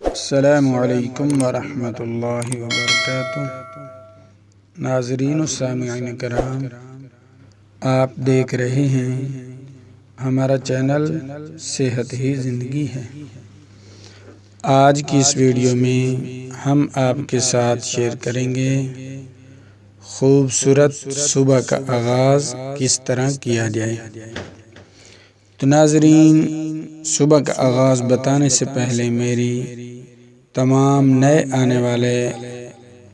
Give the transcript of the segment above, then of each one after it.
السلام علیکم ورحمۃ اللہ وبرکاتہ۔ ناظرین و سامعین کرام، آپ دیکھ رہے ہیں ہمارا چینل صحت ہی زندگی ہے۔ آج کی اس ویڈیو میں ہم آپ کے ساتھ شیئر کریں گے خوبصورت صبح کا آغاز کس طرح کیا جائے۔ تو ناظرین، صبح کا آغاز بتانے سے پہلے میری تمام نئے آنے والے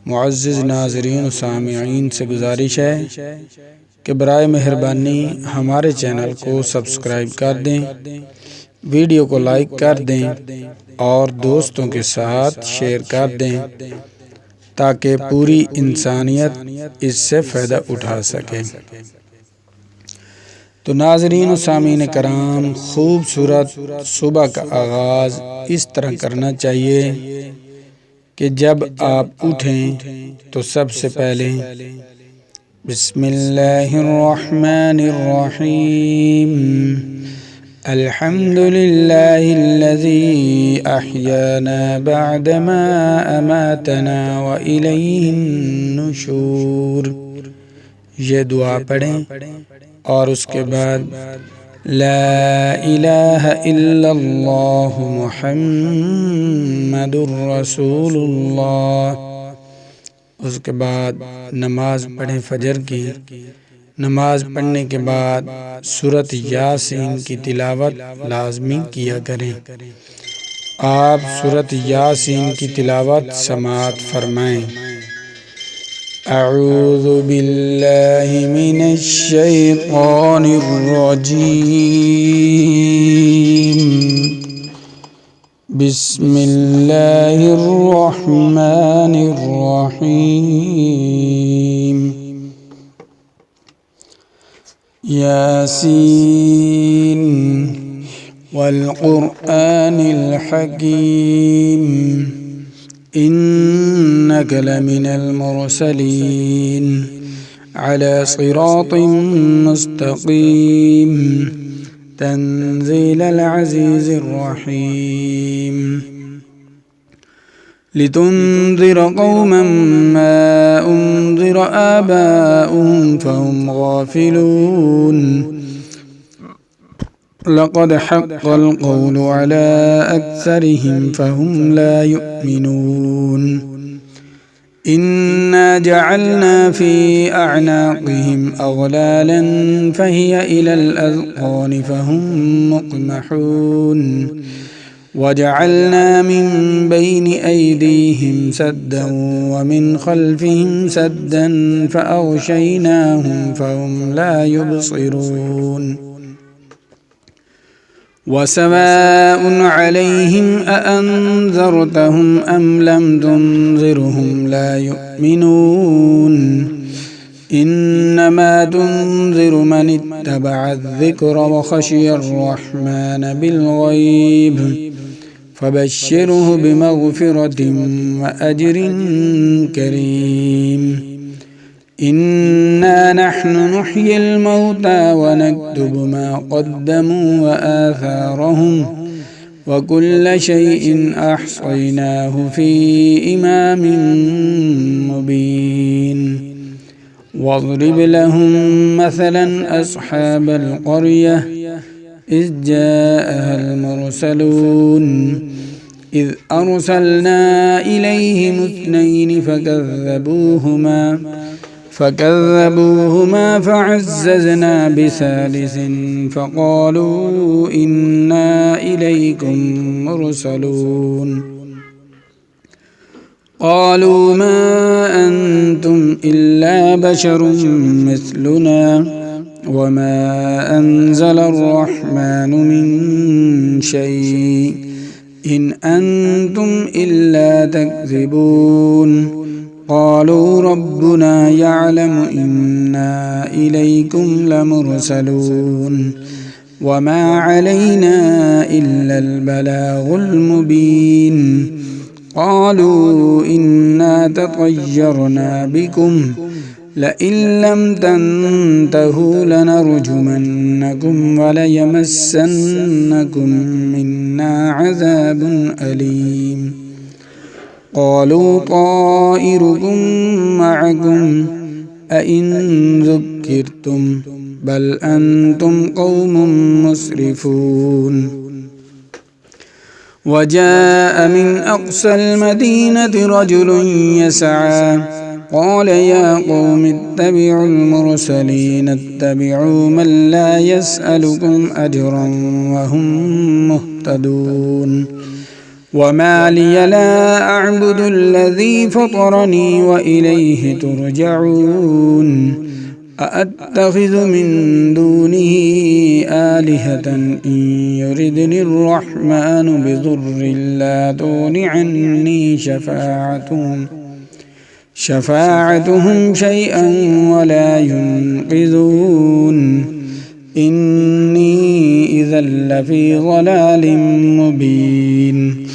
معزز ناظرین و سامعین سے گزارش ہے کہ برائے مہربانی ہمارے چینل کو سبسکرائب کر دیں، ویڈیو کو لائک کر دیں اور دوستوں کے ساتھ شیئر کر دیں تاکہ پوری انسانیت اس سے فائدہ اٹھا سکے۔ تو ناظرین و سامعین کرام، خوبصورت صبح کا آغاز اس طرح کرنا چاہیے کہ جب آپ اٹھیں تو سب سے پہلے بسم اللہ الرحمن الرحیم، الحمد للہ الذی احیانا بعدما اماتنا والیہ النشور۔ یہ دعا پڑھیں اور اس کے بعد لا الہ الا اللہ محمد رسول اللہ۔ اس کے بعد نماز پڑھیں فجر کی۔ نماز پڑھنے کے بعد سورۃ یاسین کی تلاوت لازمی کیا کریں۔ آپ سورۃ یاسین کی تلاوت سماعت فرمائیں۔ اعوذ باللہ من الشیطان الرجیم، بسم اللہ الرحمن الرحیم، یاسین والقرآن الحکیم، إنك لمن المرسلين على صراط مستقيم، تنزيل العزيز الرحيم، لتنذر قوما ما أنذر آباؤهم فهم غافلون، لقد حق القول على أكثرهم فهم لا يؤمنون، إنا جعلنا في أعناقهم أغلالا فهي إلى الأذقان فهم مقمحون، وجعلنا من بين أيديهم سدا ومن خلفهم سدا فأغشيناهم فهم لا يبصرون، وسواء عليهم أأنذرتهم أم لم تنذرهم لا يؤمنون، إنما تنذر من اتبع الذكر وخشي الرحمن بالغيب، فبشره بمغفرة وأجر كريم، إنا نحن نحيي الموتى ونكتب ما قدموا وآثارهم وكل شيء أحصيناه في إمام مبين، واضرب لهم مثلا أصحاب القرية إذ جاءها المرسلون إذ أرسلنا إليهم اثنين فكذبوهما فعززنا بثالث فقالوا إنا إليكم مرسلون، قالوا ما أنتم إلا بشر مثلنا وما أنزل الرحمن من شيء إن أنتم إلا تكذبون، قالوا ربنا يعلم إنا إليكم لمرسلون وما علينا إلا البلاغ المبين، قالوا إنا تطيرنا بكم لئن لم تنتهوا لنرجمنكم وليمسنكم منا عذاب أليم قالوا طائركم معكم أئن ذكرتم بل أنتم قوم مسرفون وجاء من أقصى المدينة رجل يسعى قال يا قوم اتبعوا المرسلين اتبعوا من لا يسألكم أجرا وهم مهتدون وما لي لا أعبد الذي فطرني وإليه ترجعون أأتخذ من دونه آلهة إن يردني الرحمن بضر لا تغن عني شفاعتهم شيئا ولا ينقذون إني إذا لفي ضلال مبين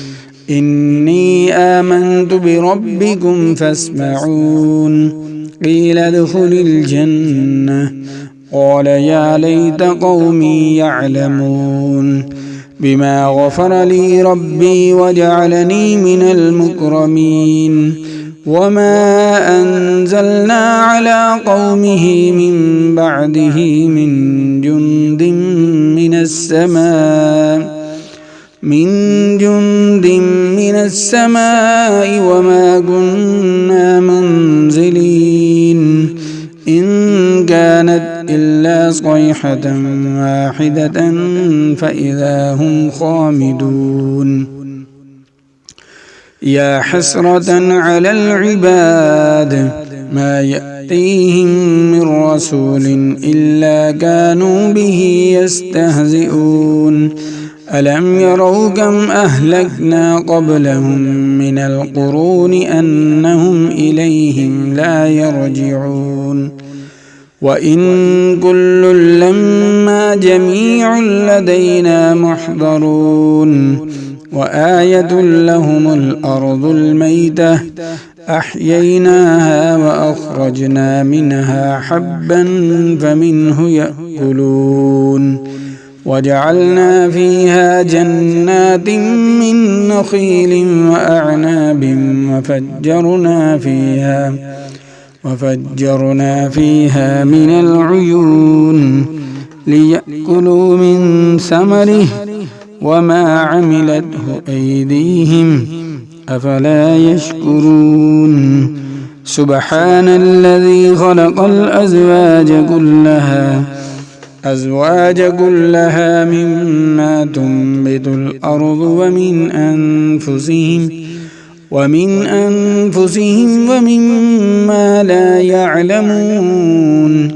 إني آمنت بربكم فاسمعون قيل ادخل الجنة قال يا ليت قومي يعلمون بما غفر لي ربي وجعلني من المكرمين وما أنزلنا على قومه من بعده من جند من السماء وما كنا منزلين إن كانت إلا صيحة واحدة فإذا هم خامدون يا حسرة على العباد ما يأتيهم من رسول إلا كانوا به يستهزئون ألم يروا كم أهلكنا قبلهم من القرون أنهم إليهم لا يرجعون وإن كل لما جميع لدينا محضرون وآية لهم الأرض الميتة أحييناها وأخرجنا منها حبا فمنه يأكلون وجعلنا فيها جنات من نخيل وأعناب وفجرنا فيها من العيون ليأكلوا من ثمره وما عملته أيديهم أفلا يشكرون سبحان الذي خلق الأزواج كلها مما تنبت الأرض ومن أنفسهم ومما لا يعلمون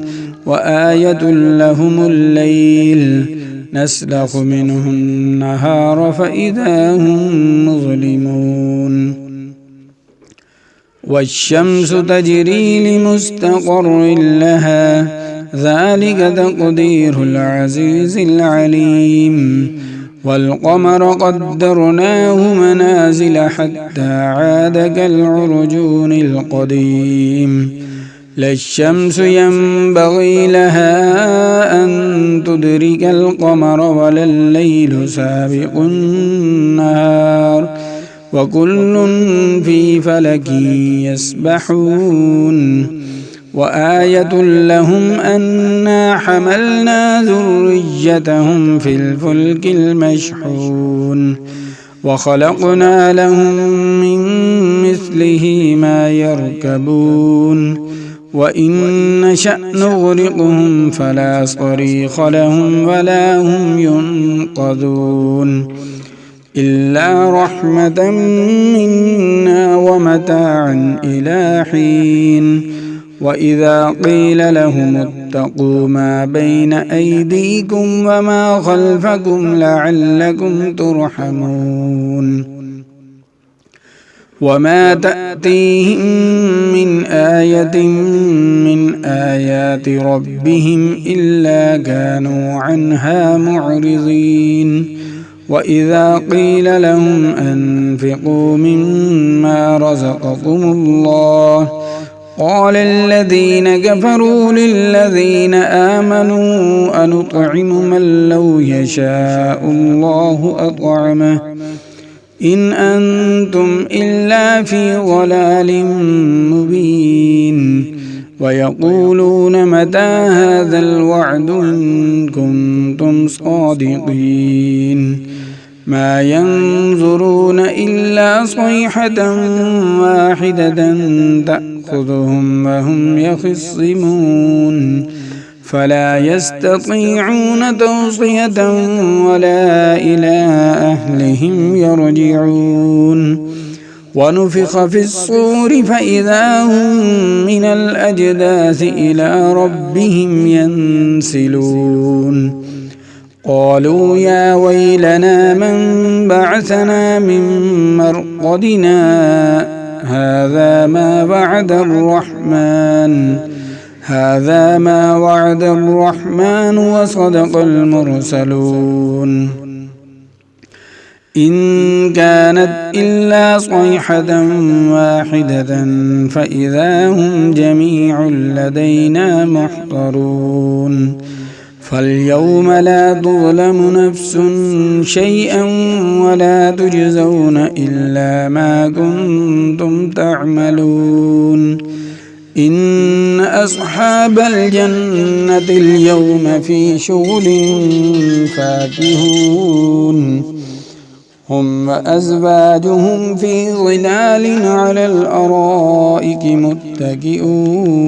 وآية لهم الليل نسلخ منه النهار فإذا هم مظلمون والشمس تجري لمستقر لها ذلك تقدير العزيز العليم والقمر قدرناه منازل حتى عاد كالعرجون القديم لا الشمس ينبغي لها أن تدرك القمر ولا الليل سابق النهار وكل في فلك يسبحون وآية لهم أنا حملنا ذريتهم في الفلك المشحون وخلقنا لهم من مثله ما يركبون وإن نشأ نغرقهم فلا صريخ لهم ولا هم ينقذون إلا رحمة منا ومتاعا إلى حين وإذا قيل لهم اتقوا ما بين أيديكم وما خلفكم لعلكم ترحمون وما تأتيهم من آية من آيات ربهم إلا كانوا عنها معرضين وإذا قيل لهم أنفقوا مما رزقكم الله قال الذين كفروا للذين آمنوا أنطعم من لو يشاء الله أطعمه إن أنتم إلا في ضلال مبين ويقولون متى هذا الوعد إن كنتم صادقين ما ينظرون إلا صيحة واحدة تأخذهم وهم يخصمون فلا يستطيعون توصية ولا إلى أهلهم يرجعون ونفخ في الصور فإذا هم من الأجداث إلى ربهم ينسلون قالوا يا ويلنا من بعثنا من مرقدنا هذا ما وعد الرحمن وصدق المرسلون إن كانت إلا صيحة واحدة فإذا هم جميع لدينا محضرون فاليوم لا تظلم نفس شيئا ولا تجزون إلا ما كنتم تعملون إن أصحاب الجنة اليوم في شغل فاكهون هم وأزواجهم في ظلال على الأرائك متكئون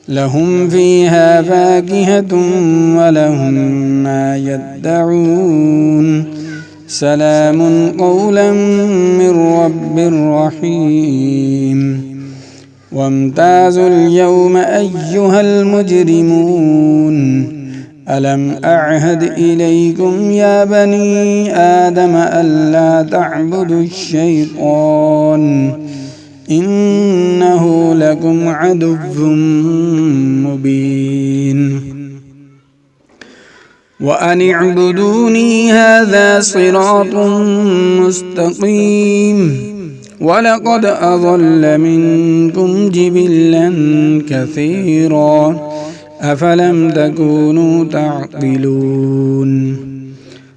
لهم فيها فاكهة ولهم ما يدعون سلام قولا من رب رحيم وامتازوا اليوم أيها المجرمون ألم أعهد إليكم يا بني آدم ألا تعبدوا الشيطان إنه لكم عدو مبين وأن اعبدوني هذا صراط مستقيم ولقد أضل منكم جبلا كثيرا أفلم تكونوا تعقلون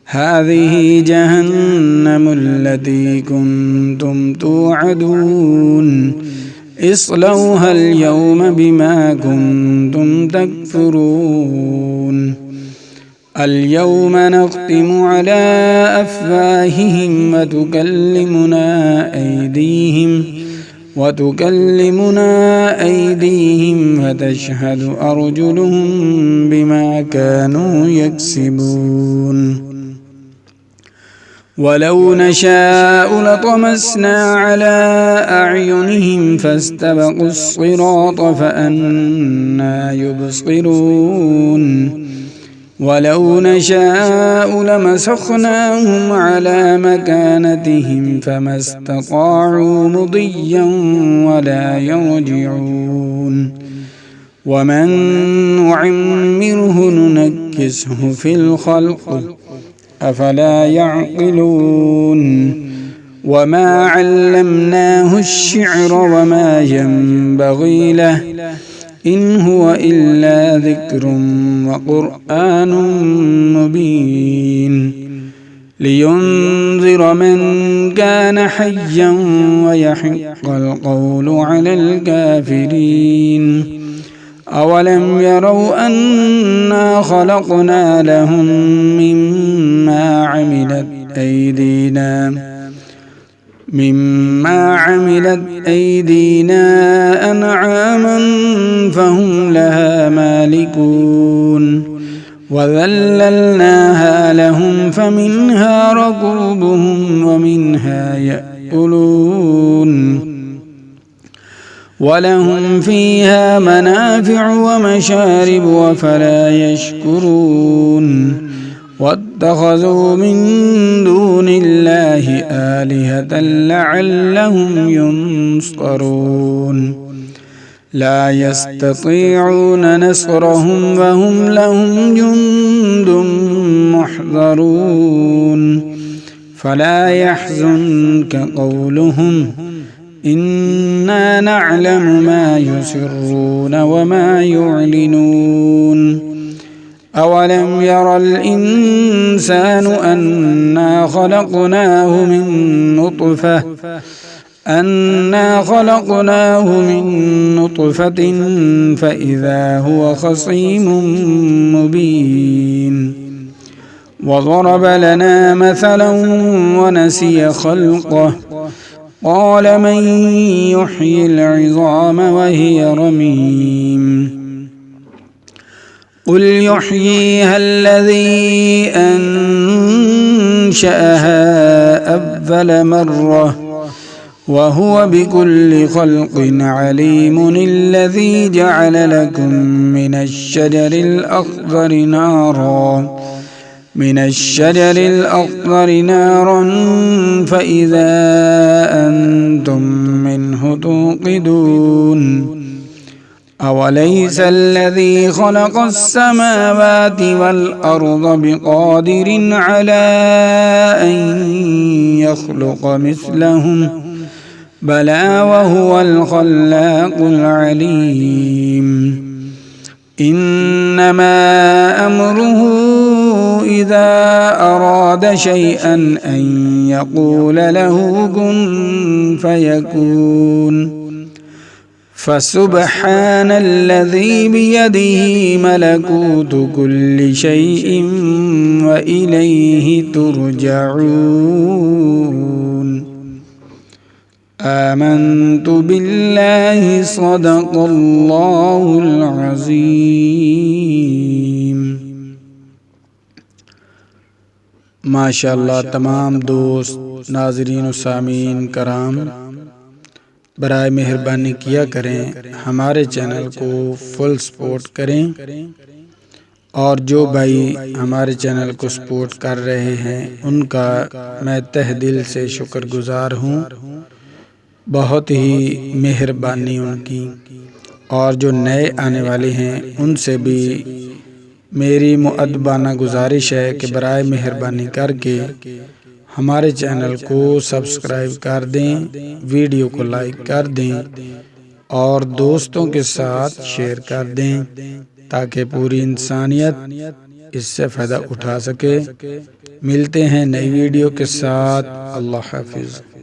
هذه جهنم التي كنتم توعدون اصلوها اليوم بما كنتم تكفرون اليوم نختم على أفواههم وتكلمنا أيديهم وتشهد أرجلهم بما كانوا يكسبون ولو نشاء لطمسنا على أعينهم فاستبقوا الصراط فأنى يبصرون ولو نشاء لمسخناهم على مكانتهم فما استطاعوا مضيا ولا يرجعون ومن نعمره ننكسه في الخلق أفلا يعقلون وما علمناه الشعر وما ينبغي له إن هو إلا ذكر وقرآن مبين لينذر من كان حيا ويحق القول على الكافرين أولم يروا أنا خلقنا لهم مما عملت أيدينا أنعاما فهم لها مالكون وذللناها لهم فمنها ركوبهم ومنها يأكلون ولهم فيها منافع ومشارب وفلا يشكرون واتخذوا من دون الله آلهة لعلهم ينصرون لا يستطيعون نصرهم وهم لهم جند محضرون فلا يحزنك قولهم इन्ना नअलमु मा युसिर्रून वमा युअलिनून अवलम यरल इंसानु अन्ना खलक़नाहु मिन नुतफ़तिन फ़इज़ा हुवा ख़सीमुम मुबीन वज़रब लना मसलन वनसिय ख़ल्क़ह क़ाल मन युह्यिल इज़ाम वहिय रमीम क़ुल युह्यीहा अल्लज़ी अंशअहा अव्वल मर्रह वहुव बिकुल्लि ख़ल्क़िन अलीमुन अल्लज़ी जअल लकुम मिनश्शजरिल अख़्ज़रि नारन फ़इज़ा अंतुम मिन्हु तूक़िदून अवलैस अल्लज़ी ख़लक़स्समावाति वल अर्ज़ बिक़ादिरिन अला अन यख़्लुक़ मिस्लहुम बला वहुवल ख़ल्लाक़ुल अलीम इन्नमा अम्रुहु इज़ा अराद शैअन अन यक़ूल लहु कुन फ़यकून फ़सुब्हानल्लज़ी बियदिही मलकूतु कुल्लि शैइन व इलैहि तुरजऊन आमन्तु बिल्लाहि सदक़ल्लाहुल अज़ीम। माशाअल्लाह तमाम दोस्त नाज़रीन व सामीन कराम बराए मेहरबानी किया करें, हमारे चैनल को फुल सपोर्ट करें और जो भाई हमारे चैनल को सपोर्ट कर रहे हैं उनका मैं तहे दिल से शुक्रगुजार हूँ। बहुत ही मेहरबानी उनकी। और जो नए आने वाले हैं उनसे भी मेरी मुअद्दबाना गुजारिश है कि बराए मेहरबानी करके हमारे चैनल को सब्सक्राइब कर दें, वीडियो को लाइक कर दें और दोस्तों के साथ शेयर कर दें ताकि पूरी इंसानियत इससे फ़ायदा उठा सके। मिलते हैं नई वीडियो के साथ। अल्लाह हाफिज़।